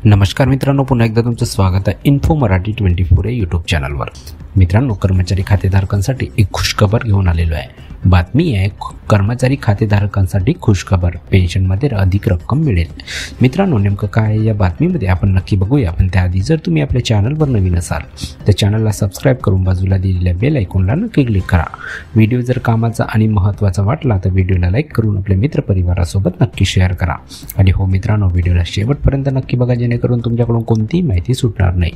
नमस्कार मित्रांनो, पुन्हा एकदा तुमचं स्वागत आहे इन्फो मराठी 24 या यूट्यूब चॅनलवर। मित्रांनो, कर्मचारी खातेधारकांसाठी एक खुशखबर घेऊन आलेलो आहे। बातमी आहे कर्मचारी खातेधारकांसाठी खुशखबर, पेन्शनमध्ये अधिक रक्कम मिळेल। मित्रांनो, नेमकं काय आहे या बातमीमध्ये आपण नक्की बघूया। पण त्याआधी जर तुम्ही आपल्या चॅनलवर नवीन असाल तर चॅनलला सबस्क्राईब करून बाजूला दिलेल्या बेल आयकॉनला नक्की क्लिक करा। व्हिडिओ जर कामाचा आणि महत्त्वाचा वाटला तर व्हिडिओला लाईक करून आपल्या मित्रपरिवारासोबत नक्की शेअर करा। आणि हो मित्रांनो, व्हिडिओला शेवटपर्यंत नक्की बघा जेणेकरून तुमच्याकडून कोणतीही माहिती सुटणार नाही।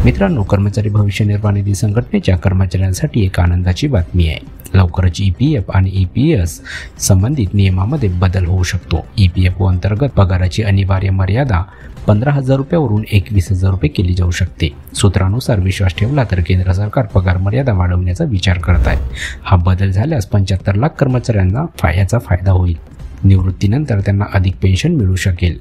मित्रांनो, कर्मचारी भविष्य निर्वाह निधी संघटनेच्या कर्मचाऱ्यांसाठी एक आनंदाची बातमी आहे। लवकरच EPF आणि EPS संबंधित नियमामध्ये बदल होऊ शकतो। EPFO अंतर्गत पगाराची अनिवार्य मर्यादा 15,000 रुपयावरून 21,000 रुपये केली जाऊ शकते। सूत्रानुसार विश्वास ठेवला तर केंद्र सरकार पगार मर्यादा वाढवण्याचा विचार करत आहे। हा बदल झाल्यास 75 लाख कर्मचाऱ्यांना याचा फायदा होईल। निवृत्तीनंतर त्यांना अधिक पेन्शन मिळू शकेल।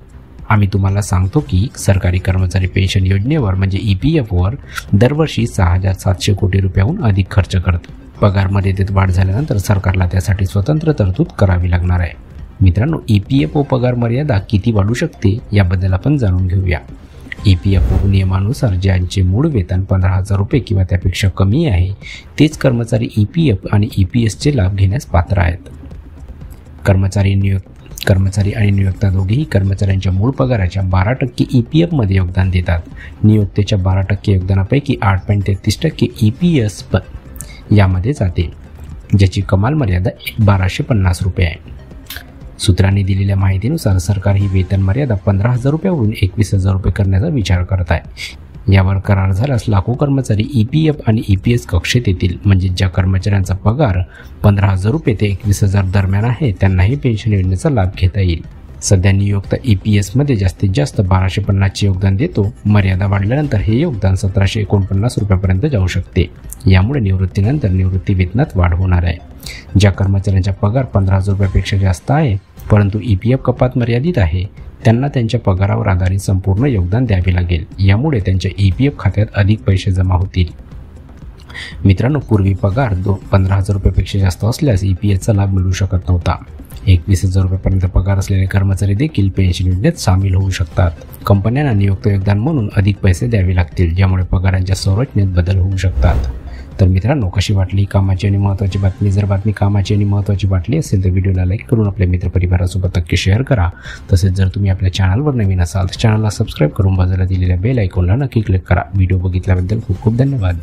आम्ही तुम्हाला सांगतो की सरकारी कर्मचारी पेन्शन योजनेवर म्हणजे EPFवर दरवर्षी 6,700 कोटी रुपयांहून अधिक खर्च करतो। पगार मर्यादेत वाढ झाल्यानंतर सरकारला त्यासाठी स्वतंत्र तरतूद करावी लागणार आहे। मित्रांनो, EPFO पगार मर्यादा किती वाढू शकते याबद्दल आपण जाणून घेऊया। EPFO नियमानुसार ज्यांचे मूळ वेतन 15,000 रुपये किंवा त्यापेक्षा कमी आहे तेच कर्मचारी EPF आणि EPSचे लाभ घेण्यास पात्र आहेत। कर्मचारी आणि नियोक्ता दोघेही कर्मचाऱ्यांच्या मूळ पगाराच्या 12% EPFमध्ये योगदान देतात। नियोक्तेच्या 12% योगदानापैकी 8.33% EPS यामध्ये जाते, ज्याची कमाल मर्यादा 1,250 रुपये आहे। सूत्रांनी दिलेल्या माहितीनुसार सरकार ही वेतन मर्यादा 15,000 रुपयावरून 21,000 रुपये करण्याचा विचार करत आहे। यावर करार झाल्यास लाखो कर्मचारी EPF आणि EPS कक्षेत येतील। म्हणजे ज्या कर्मचाऱ्यांचा पगार 15,000 रुपये ते 21,000 दरम्यान आहे त्यांनाही पेन्शन योजनेचा लाभ घेता येईल। सध्या नियोक्ता EPSमध्ये जास्तीत जास्त 1,250चे योगदान देतो। मर्यादा वाढल्यानंतर हे योगदान 1,749 रुपयापर्यंत जाऊ शकते। यामुळे निवृत्तीनंतर निवृत्ती वेतनात वाढ होणार आहे। ज्या कर्मचाऱ्यांचा पगार 15,000 रुपयापेक्षा जास्त आहे परंतु EPF कपात मर्यादित आहे त्यांना त्यांच्या पगारावर आधारित संपूर्ण योगदान द्यावे लागेल। यामुळे त्यांच्या EPF खात्यात अधिक पैसे जमा होतील। मित्रांनो, पूर्वी पगार 15,000 रुपयापेक्षा जास्त असल्यास EPSचा लाभ मिळू शकत नव्हता। 21,000 रुपयापर्यंत पगार असलेले कर्मचारी देखील पेन्शन योजनेत सामील होऊ शकतात। कंपन्यांना नियुक्त योगदान म्हणून अधिक पैसे द्यावे लागतील, ज्यामुळे पगारांच्या संरचनेत बदल होऊ शकतात। तर मित्रांनो, कशी वाटली कामाची आणि महत्त्वाची बातमी? जर बातमी कामाची आणि महत्त्वाची वाटली असेल तर व्हिडिओला लाईक करून आपल्या मित्रपरिवारासोबत नक्की शेअर करा। तसेच जर तुम्ही आपल्या चॅनलवर नवीन असाल तर चॅनलला सबस्क्राईब करून बाजूला दिलेल्या बेल आयकॉनला नक्की क्लिक करा। व्हिडिओ बघितल्याबद्दल खूप खूप धन्यवाद।